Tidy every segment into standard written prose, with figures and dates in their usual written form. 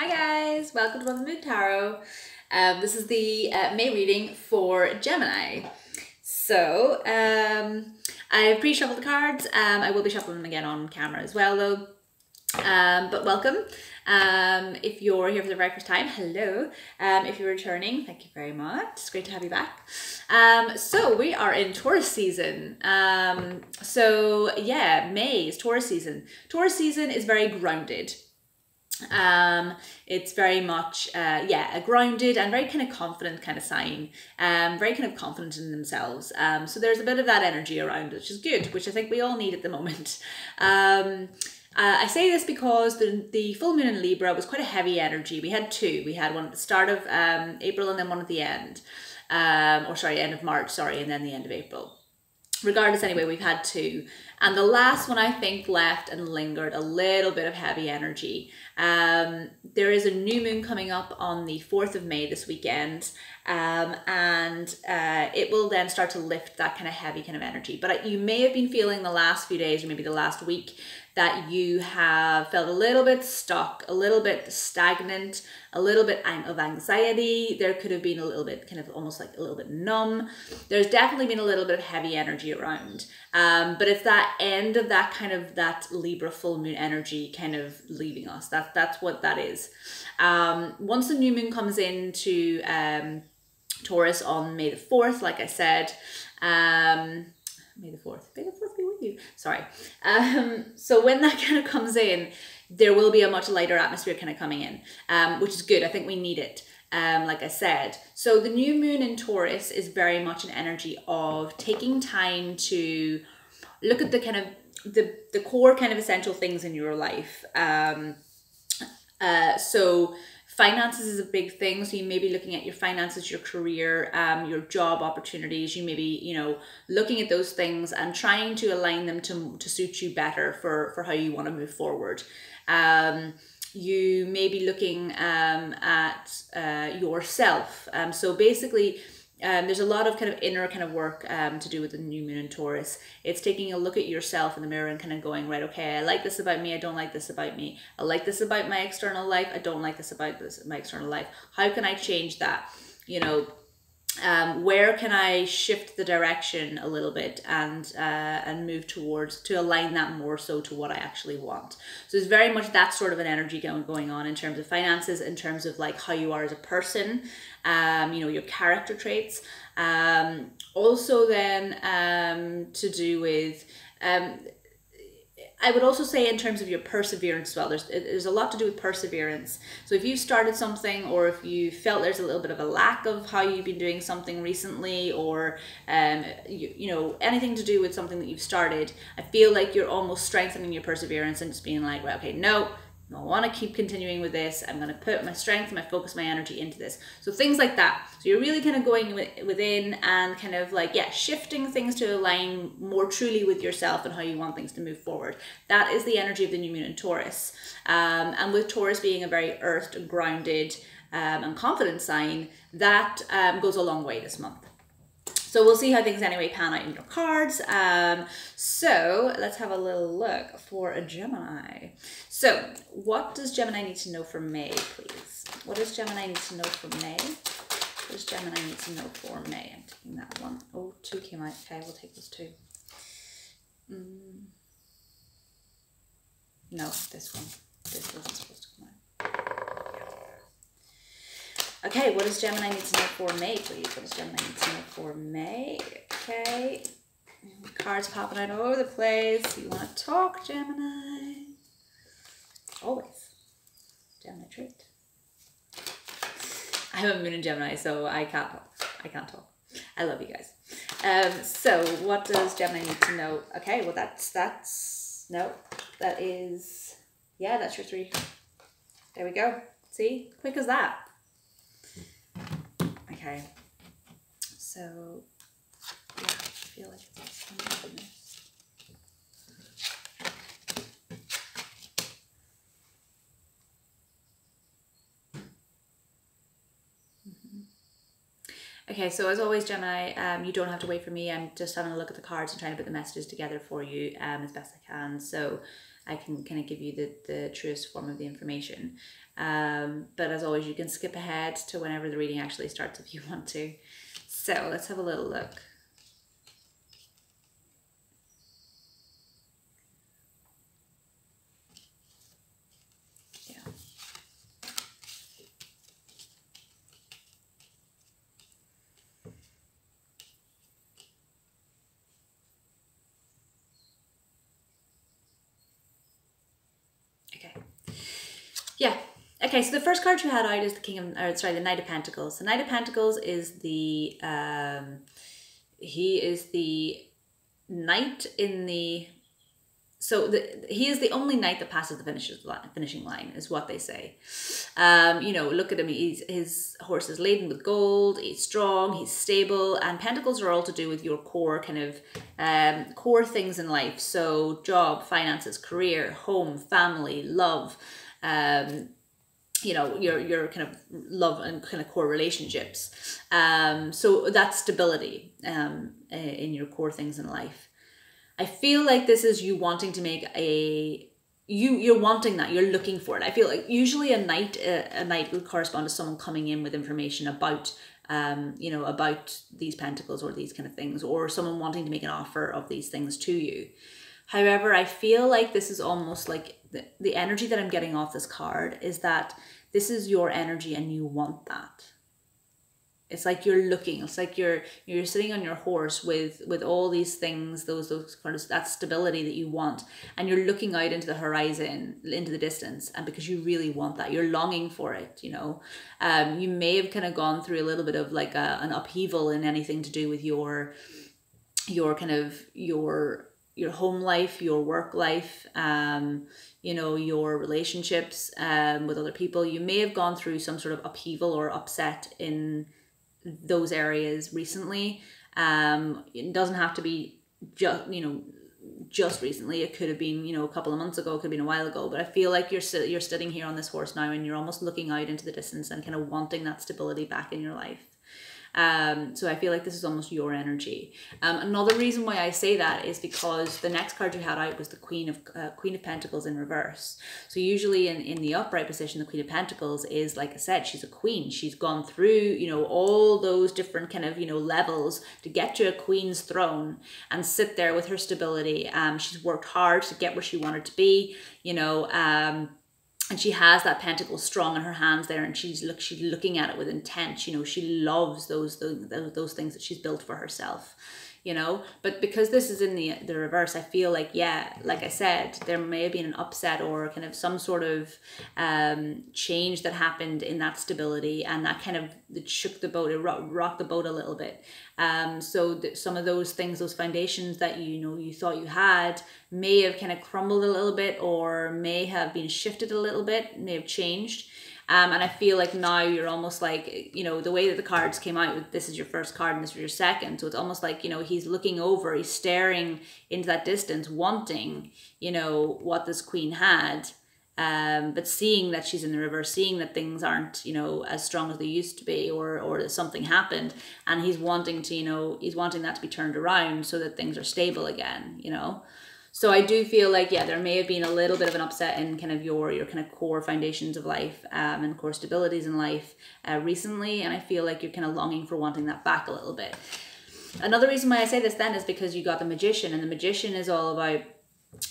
Hi guys, welcome to Mother Moon Tarot. This is the May reading for Gemini. So I've pre-shuffled the cards. I will be shuffling them again on camera as well though. But welcome. If you're here for the very first time, hello. If you're returning, thank you very much. It's great to have you back. So we are in Taurus season. So yeah, May is Taurus season. Taurus season is very grounded. It's very much a grounded and very kind of confident kind of sign, very kind of confident in themselves, so there's a bit of that energy around, which is good, which I think we all need at the moment. I say this because the full moon in Libra was quite a heavy energy. We had two. We had one at the start of April and then one at the end, end of March, and then the end of April. Regardless, anyway, we've had two. And the last one, I think, left and lingered a little bit of heavy energy. There is a new moon coming up on the 4th of May this weekend. And it will then start to lift that kind of heavy kind of energy. But you may have been feeling the last few days or maybe the last week that you have felt a little bit stuck, a little bit stagnant, a little bit of anxiety. There could have been a little bit kind of almost like a little bit numb. There's definitely been a little bit of heavy energy around. But it's that end of that kind of that Libra full moon energy kind of leaving us. That's what that is. Once the new moon comes into Taurus on May the 4th, like I said, May the 4th be with you. Sorry. So when that kind of comes in, there will be a much lighter atmosphere kind of coming in, which is good. I think we need it. Like I said, so the new moon in Taurus is very much an energy of taking time to look at the kind of the core kind of essential things in your life. So finances is a big thing. So you may be looking at your finances, your career, your job opportunities. You may be, looking at those things and trying to align them to suit you better for how you want to move forward. You may be looking at yourself. So basically, there's a lot of kind of inner kind of work to do with the new moon in Taurus. It's taking a look at yourself in the mirror and kind of going, right, okay, I like this about me, I don't like this about me. I like this about my external life, I don't like this about my external life. How can I change that? Where can I shift the direction a little bit and move towards to align that more so to what I actually want. So there's very much that sort of an energy going on in terms of finances, in terms of like how you are as a person, your character traits. Also then to do with I would also say in terms of your perseverance as well, there's a lot to do with perseverance. So if you started something, or if you felt there's a little bit of a lack of how you've been doing something recently, or anything to do with something that you've started, I feel like you're almost strengthening your perseverance and just being like, well, okay, no, I want to keep continuing with this. I'm going to put my strength, my focus, my energy into this. So things like that. So you're really kind of going within and kind of like, shifting things to align more truly with yourself and how you want things to move forward. That is the energy of the new moon in Taurus. And with Taurus being a very earthed and grounded and confident sign, that goes a long way this month. So we'll see how things anyway pan out in your cards. So let's have a little look for a Gemini. So what does Gemini need to know for May, please? What does Gemini need to know for May? What does Gemini need to know for May? I'm taking that one. Oh, two came out. Okay, we'll take those two. No, this one. This wasn't supposed to come out. Okay, what does Gemini need to know for May, please? What does Gemini need to know for May? Okay. Cards popping out all over the place. You want to talk, Gemini? Always. Gemini trait. I have a moon in Gemini, so I can't talk. I love you guys. So what does Gemini need to know? Okay, well that's your three. There we go. See? Quick as that. Okay, so yeah, I feel like it's something in this. Okay, so as always, Gemini, you don't have to wait for me. I'm just having a look at the cards and trying to put the messages together for you as best I can. So I can kind of give you the truest form of the information. But as always, you can skip ahead to whenever the reading actually starts if you want to. So let's have a little look. Yeah. Okay. Yeah. Okay, so the first card you had out is the Knight of Pentacles. The Knight of Pentacles is the he is the knight in the he is the only knight that passes the finishing line, is what they say. You know, look at him. His horse is laden with gold. He's strong. He's stable. And pentacles are all to do with your core kind of core things in life. So job, finances, career, home, family, love. You know, your kind of love and kind of core relationships. So that's stability in your core things in life. I feel like this is you wanting to make you're wanting that, you're looking for it. I feel like usually a knight would correspond to someone coming in with information about, you know, about these pentacles or these kind of things, or someone wanting to make an offer of these things to you. However, I feel like this is almost like the energy that I'm getting off this card is that this is your energy and you want that. It's like you're looking, it's like you're sitting on your horse with all these things, those kind of, that stability that you want, and you're looking out into the horizon, into the distance, and because you really want that, you're longing for it, you know. You may have kind of gone through a little bit of like an upheaval in anything to do with your kind of your home life, your work life, you know, your relationships with other people. You may have gone through some sort of upheaval or upset in those areas recently. It doesn't have to be just recently. It could have been, you know, a couple of months ago, it could have been a while ago, but I feel like you're sitting here on this horse now and you're almost looking out into the distance and kind of wanting that stability back in your life. So I feel like this is almost your energy. Another reason why I say that is because the next card you had out was the Queen of Pentacles in reverse. So usually in the upright position, the Queen of Pentacles is, like I said, she's a queen. She's gone through, you know, all those different kind of, you know, levels to get to a queen's throne and sit there with her stability. She's worked hard to get where she wanted to be, you know, and she has that pentacle strong in her hands there, and she's looking at it with intent. You know, she loves those things that she's built for herself, you know. But because this is in the reverse, I feel like, yeah, like I said, there may have been an upset or kind of some sort of change that happened in that stability, and that kind of shook the boat, it rocked the boat a little bit. So some of those things, those foundations that you thought you had, may have kind of crumbled a little bit, or may have been shifted a little bit, may have changed. And I feel like now you're almost like, you know, the way that the cards came out, this is your first card and this is your second. So it's almost like, you know, he's looking over, he's staring into that distance, wanting, you know, what this queen had. But seeing that she's in the reverse, seeing that things aren't, you know, as strong as they used to be, or that something happened, and he's wanting to, you know, he's wanting that to be turned around so that things are stable again, you know. So I do feel like, yeah, there may have been a little bit of an upset in kind of your kind of core foundations of life, and core stabilities in life recently, and I feel like you're kind of longing for wanting that back a little bit. Another reason why I say this then is because you got the Magician, and the Magician is all about,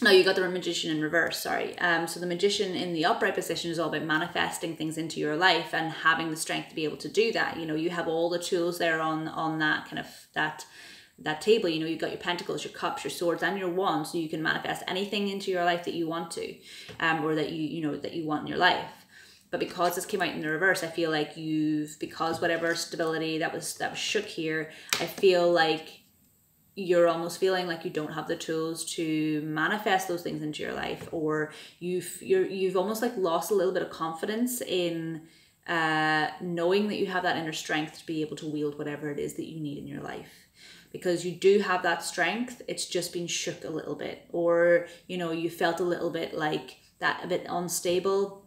no, you got the Magician in reverse, sorry. So the Magician in the upright position is all about manifesting things into your life and having the strength to be able to do that. You know, you have all the tools there on that kind of, that table. You know, you've got your pentacles, your cups, your swords, and your wands, so you can manifest anything into your life that you want to, or that you want in your life. But because this came out in the reverse, I feel like because whatever stability that was shook here, I feel like you're almost feeling like you don't have the tools to manifest those things into your life, or you've almost like lost a little bit of confidence in knowing that you have that inner strength to be able to wield whatever it is that you need in your life. Because you do have that strength, it's just been shook a little bit, or, you know, you felt a little bit like that, a bit unstable,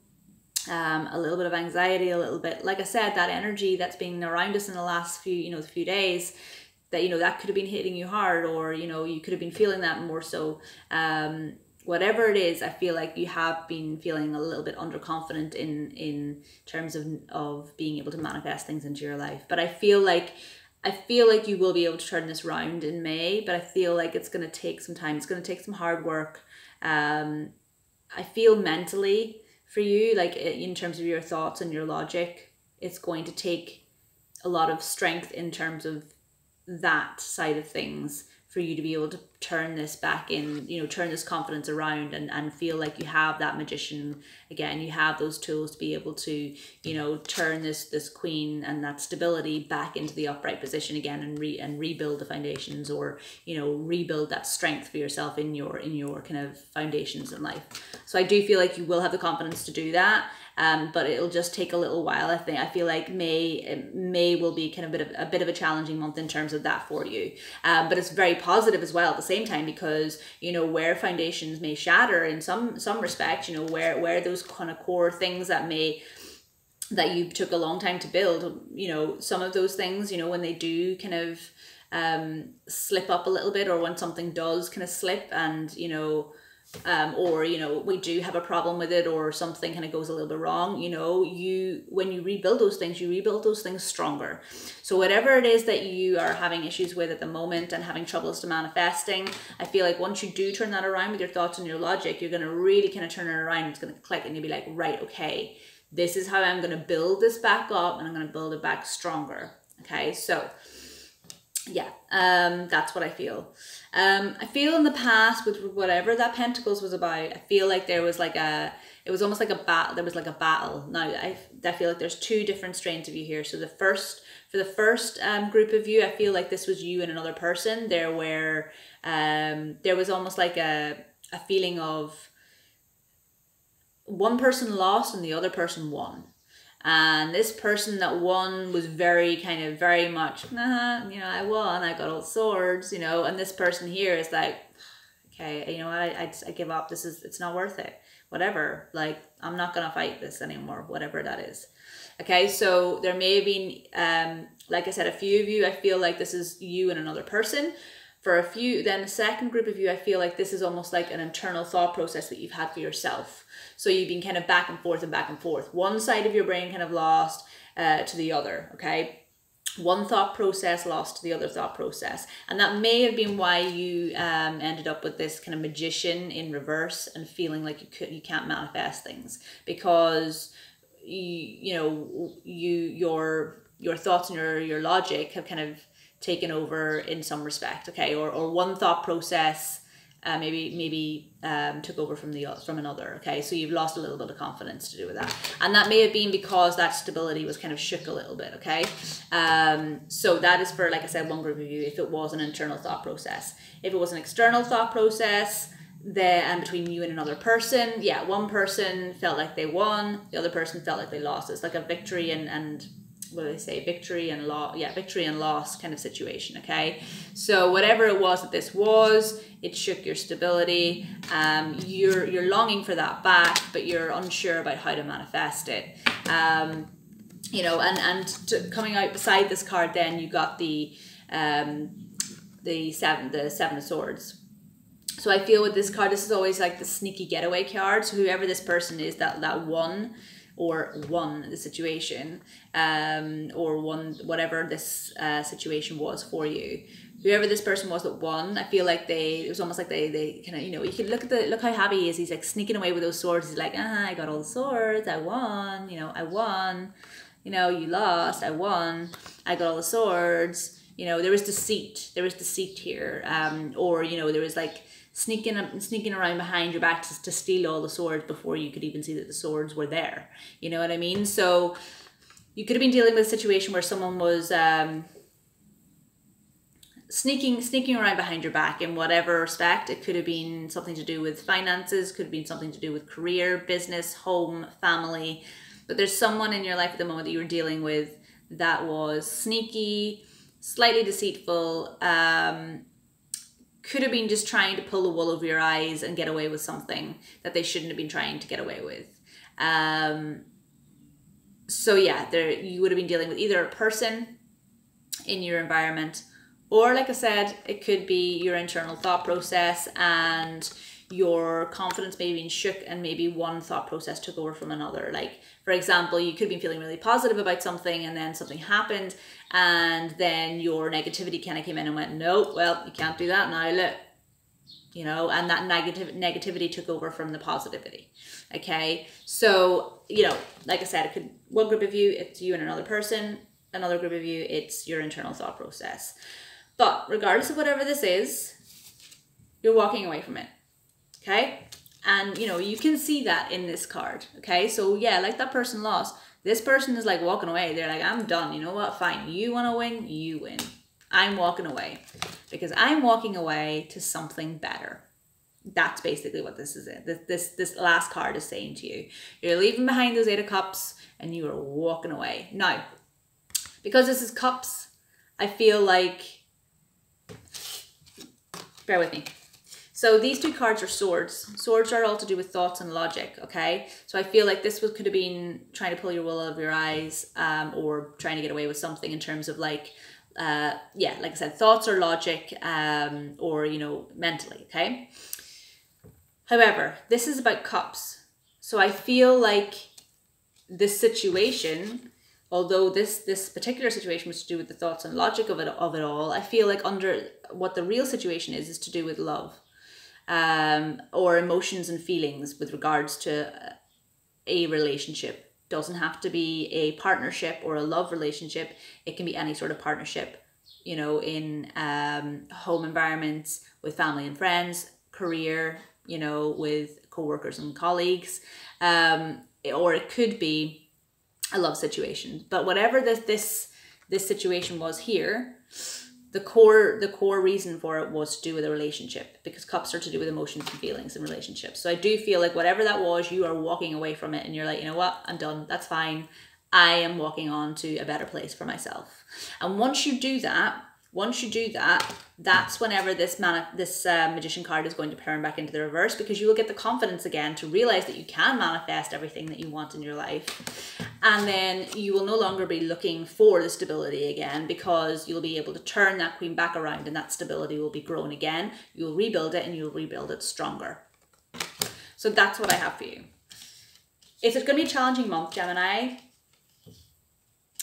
a little bit of anxiety, a little bit, like I said, that energy that's been around us in the last few days, that, you know, that could have been hitting you hard, or, you know, you could have been feeling that more so whatever it is, I feel like you have been feeling a little bit underconfident in terms of being able to manifest things into your life. But I feel like you will be able to turn this round in May, but I feel like it's going to take some time. It's going to take some hard work. I feel mentally for you, like in terms of your thoughts and your logic, it's going to take a lot of strength in terms of that side of things for you to be able to turn this back in, you know, turn this confidence around and feel like you have that magician again. You have those tools to be able to, you know, turn this queen and that stability back into the upright position again and rebuild the foundations, or, you know, rebuild that strength for yourself in your kind of foundations in life. So I do feel like you will have the confidence to do that. But it'll just take a little while. I feel like May will be kind of a bit of a challenging month in terms of that for you. But it's very positive as well at the same time, because, you know, where foundations may shatter in some respect, you know, where those kind of core things that you took a long time to build, you know, some of those things, you know, when they do kind of slip up a little bit, or when something does kind of slip and, you know, or, you know, we do have a problem with it, or something kind of goes a little bit wrong, you know, when you rebuild those things stronger. So whatever it is that you are having issues with at the moment and having troubles to manifesting, I feel like once you do turn that around with your thoughts and your logic, you're going to really kind of turn it around. It's going to click and you'll be like, right, okay, this is how I'm going to build this back up, and I'm going to build it back stronger. Okay, so yeah, that's what I feel. I feel in the past with whatever that Pentacles was about, I feel like there was like it was almost like a battle. There was like a battle. Now I feel like there's two different strains of you here. So for the first group of you, I feel like this was you and another person. There was almost like a feeling of one person lost and the other person won. And this person that won was very much, you know, I won, I got all the swords, you know, and this person here is like, okay, you know what, I give up, it's not worth it, whatever, like, I'm not going to fight this anymore, whatever that is. Okay, so there may have been, like I said, a few of you, I feel like this is you and another person. For a few, then the second group of you, I feel like this is almost like an internal thought process that you've had for yourself. So you've been kind of back and forth and back and forth. One side of your brain kind of lost to the other, okay? One thought process lost to the other thought process. And that may have been why you ended up with this kind of magician in reverse and feeling like you can't manifest things, because your thoughts and your logic have kind of taken over in some respect, okay, or one thought process maybe took over from another, okay, so you've lost a little bit of confidence to do with that, and that may have been because that stability was kind of shook a little bit, okay. So that is for, like I said, one group of you, if it was an internal thought process. If it was an external thought process, and between you and another person, yeah, one person felt like they won, the other person felt like they lost. It's like a victory and what do they say, victory and loss, yeah, victory and loss kind of situation, okay. So whatever it was that this was, it shook your stability. You're longing for that back, but you're unsure about how to manifest it. You know, coming out beside this card, then you got the Seven of Swords. So I feel with this card, this is always like the sneaky getaway card. So whoever this person is that won the situation, or won whatever this situation was for you. Whoever this person was that won, I feel like it was almost like they kind of, you know, you can look how happy he is. He's like sneaking away with those swords. He's like, I got all the swords, I won, you know, I won, you know, you lost, I won, I got all the swords. You know, there was deceit here, or, you know, there was like sneaking around behind your back to steal all the swords before you could even see that the swords were there. You know what I mean? So you could have been dealing with a situation where someone was sneaking around behind your back in whatever respect. It could have been something to do with finances, could have been something to do with career, business, home, family. But there's someone in your life at the moment that you were dealing with that was sneaky, slightly deceitful, could have been just trying to pull the wool over your eyes and get away with something that they shouldn't have been trying to get away with. So yeah, you would have been dealing with either a person in your environment, or like I said, it could be your internal thought process, and your confidence may have been shook and maybe one thought process took over from another. Like, for example, you could have been feeling really positive about something and then something happened and then your negativity kind of came in and went, no, well, you can't do that now, look. You know, and that negativity took over from the positivity. Okay, so, you know, like I said, it could, one group of you, it's you and another person, another group of you, it's your internal thought process. But regardless of whatever this is, you're walking away from it. Okay, and you know, you can see that in this card. Okay, so yeah, like that person lost, this person is like walking away. They're like, I'm done. You know what? Fine, you want to win, you win. I'm walking away because I'm walking away to something better. That's basically what this is. This last card is saying to you. You're leaving behind those 8 of Cups and you are walking away. Now, because this is Cups, I feel like, bear with me. So these 2 cards are swords. Swords are all to do with thoughts and logic, okay? So I feel like this could have been trying to pull your wool over your eyes, or trying to get away with something in terms of like, yeah, like I said, thoughts or logic, or, you know, mentally, okay? However, this is about Cups. So I feel like this situation, although this particular situation was to do with the thoughts and logic of it all, I feel like under what the real situation is to do with love, or emotions and feelings with regards to a relationship. Doesn't have to be a partnership or a love relationship. It can be any sort of partnership, you know, in home environments, with family and friends, career, you know, with co-workers and colleagues, or it could be a love situation. But whatever this situation was here, the core reason for it was to do with a relationship, because Cups are to do with emotions and feelings in relationships. So I do feel like whatever that was, you are walking away from it and you're like, you know what, I'm done. That's fine. I am walking on to a better place for myself. And once you do that, that's whenever this magician card is going to turn back into the reverse, because you will get the confidence again to realize that you can manifest everything that you want in your life. And then you will no longer be looking for the stability again, because you'll be able to turn that queen back around and that stability will be grown again. You'll rebuild it and you'll rebuild it stronger. So that's what I have for you. Is it going to be a challenging month, Gemini?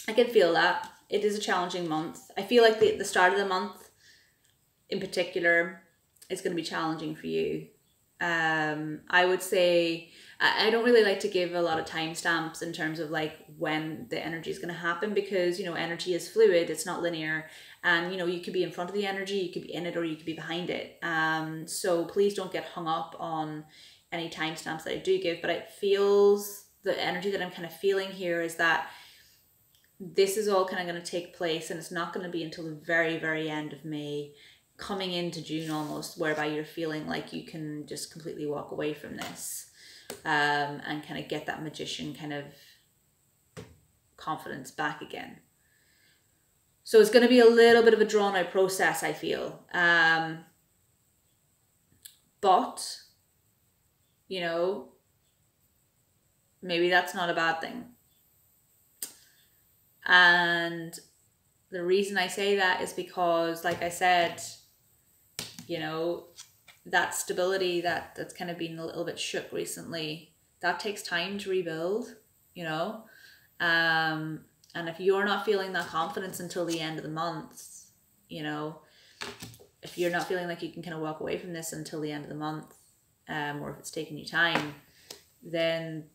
I can feel that. It is a challenging month. I feel like the start of the month in particular is going to be challenging for you. I would say, I don't really like to give a lot of timestamps in terms of like when the energy is going to happen, because, you know, energy is fluid, it's not linear. And, you know, you could be in front of the energy, you could be in it, or you could be behind it. So please don't get hung up on any timestamps that I do give, but it feels, the energy that I'm kind of feeling here is that this is all kind of going to take place, and it's not going to be until the very, very end of May, coming into June almost, whereby you're feeling like you can just completely walk away from this, and kind of get that magician kind of confidence back again. So it's going to be a little bit of a drawn out process, I feel. But, you know, maybe that's not a bad thing. And the reason I say that is because, like I said, you know, that stability that's kind of been a little bit shook recently, that takes time to rebuild, you know. And if you're not feeling that confidence until the end of the month, you know, if you're not feeling like you can kind of walk away from this until the end of the month, or if it's taking you time, then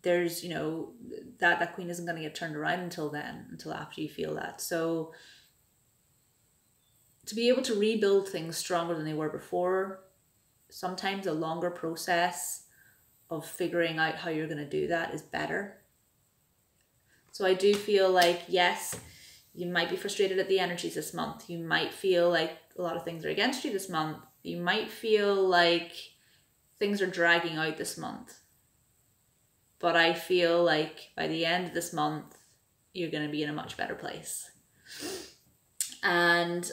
there's, you know, that queen isn't going to get turned around until then, until after you feel that. So to be able to rebuild things stronger than they were before, sometimes a longer process of figuring out how you're going to do that is better. So I do feel like, yes, you might be frustrated at the energies this month. You might feel like a lot of things are against you this month. You might feel like things are dragging out this month. But I feel like by the end of this month, you're going to be in a much better place. And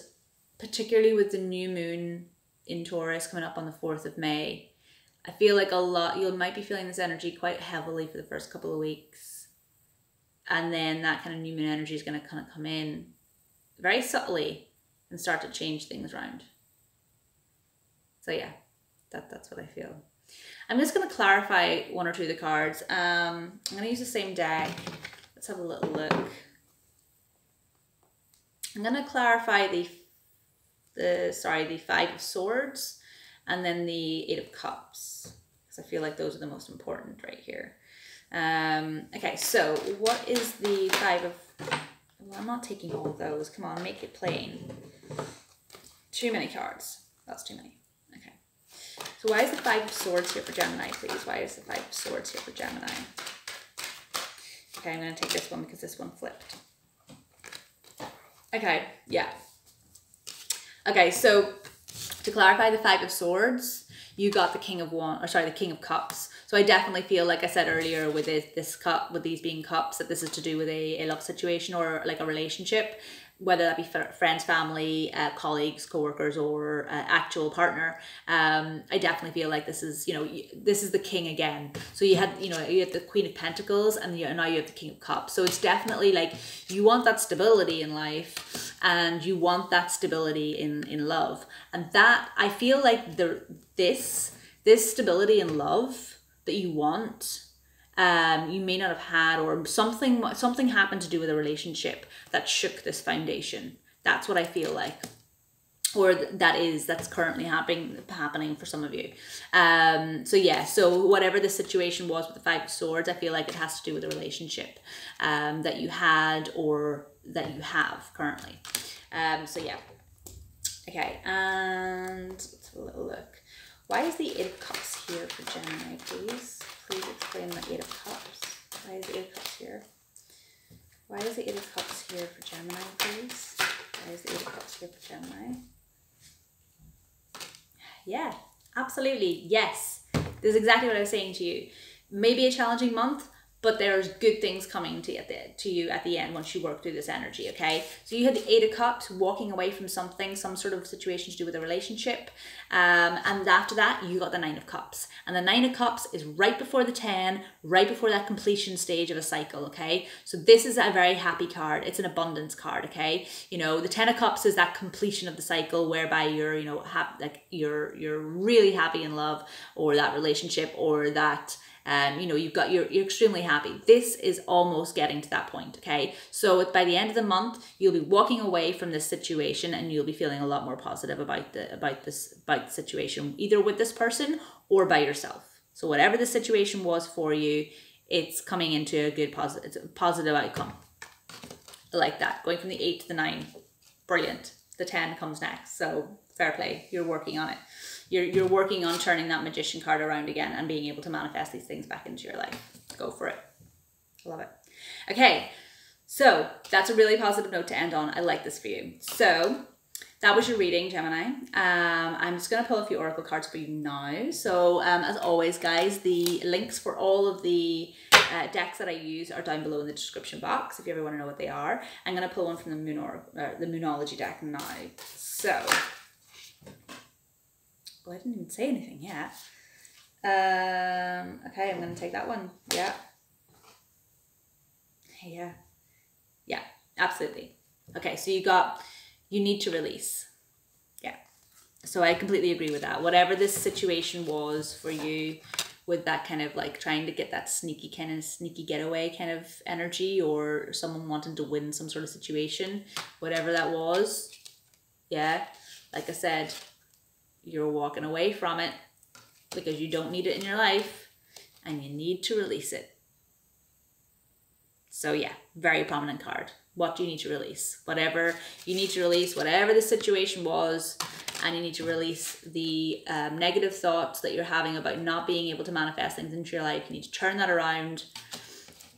particularly with the new moon in Taurus coming up on the 4th of May, I feel like you might be feeling this energy quite heavily for the first couple of weeks. And then that kind of new moon energy is going to kind of come in very subtly and start to change things around. So yeah, That's what I feel. I'm just going to clarify one or two of the cards. I'm going to use the same deck. Let's have a little look. I'm going to clarify the Five of Swords and then the Eight of Cups, because I feel like those are the most important right here. Okay, so what is the Five of... Well, I'm not taking all of those. Come on, make it plain. Too many cards. That's too many. Okay. So why is the Five of Swords here for Gemini, please? Why is the Five of Swords here for Gemini? Okay, I'm going to take this one because this one flipped. Okay, yeah. Okay, so to clarify the Five of Swords, you got the King of the King of Cups. So I definitely feel, like I said earlier, with these being cups, that this is to do with a love situation or like a relationship, whether that be friends, family, colleagues, co-workers, or actual partner. I definitely feel like this is, this is the king again. So you had the Queen of Pentacles, and now you have the King of Cups. So it's definitely like you want that stability in life, and you want that stability in love. And that, I feel like this stability in love that you want, you may not have had, or something happened to do with a relationship that shook this foundation. That's what I feel like, or that's currently happening for some of you. So yeah, so whatever the situation was with the Five of Swords, I feel like it has to do with a relationship that you had or that you have currently. So yeah. Okay, and let's have a little look. Why is the Eight of Cups here for Gemini, please? Please explain the Eight of Cups. Why is the Eight of Cups here? Why is the Eight of Cups here for Gemini, please? Why is the Eight of Cups here for Gemini? Yeah, absolutely. Yes. This is exactly what I was saying to you. Maybe a challenging month, but there's good things coming to you at the end once you work through this energy, okay? So you had the Eight of Cups, walking away from something, some sort of situation to do with a relationship. And after that, you got the Nine of Cups. And the Nine of Cups is right before the 10, right before that completion stage of a cycle, okay? So this is a very happy card. It's an abundance card, okay? The 10 of Cups is that completion of the cycle whereby you're, you're really happy in love, or that relationship, or that... you're extremely happy. This is almost getting to that point, okay? So by the end of the month, you'll be walking away from this situation, and you'll be feeling a lot more positive about the situation, either with this person or by yourself. So whatever the situation was for you, it's coming into a good positive outcome. I like that. Going from the 8 to the 9, brilliant. The 10 comes next, so fair play. You're working on it. You're working on turning that Magician card around again and being able to manifest these things back into your life. Go for it. Love it. Okay, so that's a really positive note to end on. I like this for you. So that was your reading, Gemini. I'm just going to pull a few oracle cards for you now. So as always, guys, the links for all of the decks that I use are down below in the description box if you ever want to know what they are. I'm going to pull one from the Moonology deck now. So... Oh, I didn't even say anything yet. Okay, I'm going to take that one. Yeah. Yeah, absolutely. Okay, so you need to release. Yeah. So I completely agree with that. Whatever this situation was for you with that kind of like trying to get that sneaky getaway kind of energy, or someone wanting to win some sort of situation, whatever that was. Yeah. Like I said, you're walking away from it because you don't need it in your life and you need to release it. So yeah, very prominent card. What do you need to release? Whatever you need to release, whatever the situation was, and you need to release the negative thoughts that you're having about not being able to manifest things into your life. You need to turn that around,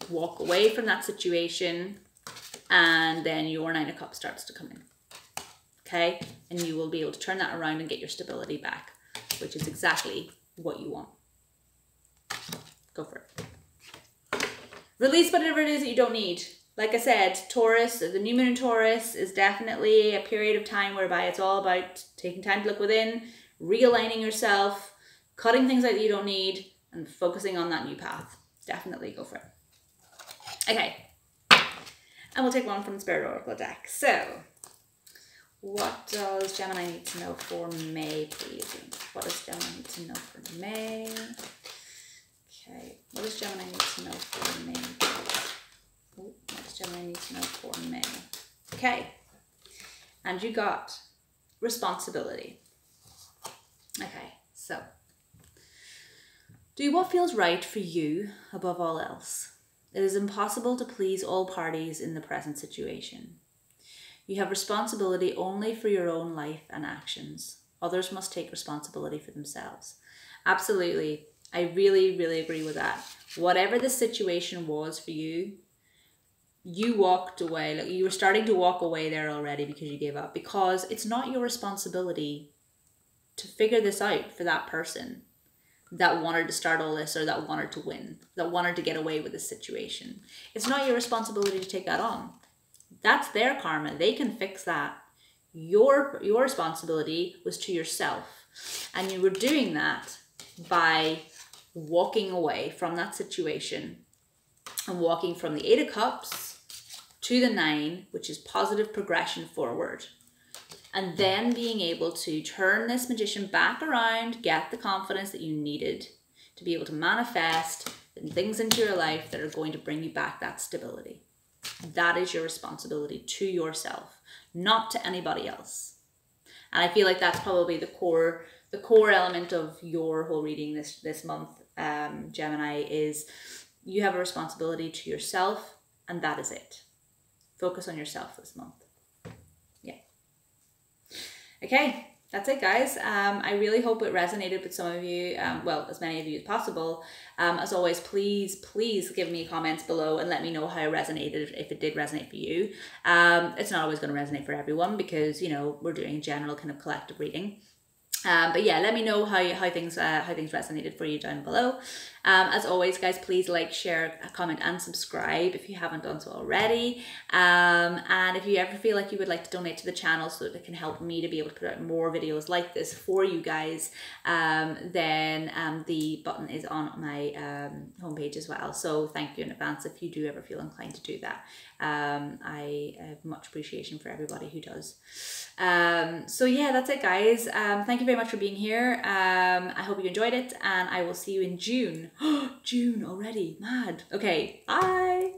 walk away from that situation, and then your Nine of Cups starts to come in. Okay, and you will be able to turn that around and get your stability back, which is exactly what you want. Go for it. Release whatever it is that you don't need. Like I said, Taurus, the new moon in Taurus is definitely a period of time whereby it's all about taking time to look within, realigning yourself, cutting things out that you don't need, and focusing on that new path. Definitely go for it. Okay, and we'll take one from the Spirit Oracle deck. So, What does Gemini need to know for May, please? What does Gemini need to know for May? Okay, what does Gemini need to know for May, please? What does Gemini need to know for May? Okay, and you got responsibility. Okay, so do what feels right for you above all else. It is impossible to please all parties in the present situation. You have responsibility only for your own life and actions. Others must take responsibility for themselves. Absolutely. I really, really agree with that. Whatever the situation was for you, you walked away. Like, you were starting to walk away there already because you gave up. Because it's not your responsibility to figure this out for that person that wanted to start all this, or that wanted to win, that wanted to get away with this situation. It's not your responsibility to take that on. That's their karma. They can fix that. Your responsibility was to yourself. And you were doing that by walking away from that situation and walking from the 8 of Cups to the 9, which is positive progression forward. And then being able to turn this Magician back around, get the confidence that you needed to be able to manifest things into your life that are going to bring you back that stability. That is your responsibility to yourself, not to anybody else. And I feel like that's probably the core element of your whole reading this month, Gemini, is you have a responsibility to yourself, and that is it. Focus on yourself this month. Yeah. Okay, that's it, guys. I really hope it resonated with some of you, well, as many of you as possible. As always, please give me comments below and let me know how it resonated, if it did resonate for you. It's not always going to resonate for everyone because, you know, we're doing a general kind of collective reading. But yeah, let me know how things resonated for you down below. As always, guys, please like, share, comment, and subscribe if you haven't done so already. And if you ever feel like you would like to donate to the channel so that it can help me to be able to put out more videos like this for you guys, then the button is on my homepage as well. So thank you in advance if you do ever feel inclined to do that. I have much appreciation for everybody who does. So yeah, that's it, guys. Thank you very much for being here. I hope you enjoyed it, and I will see you in June. June already, mad. Okay, bye.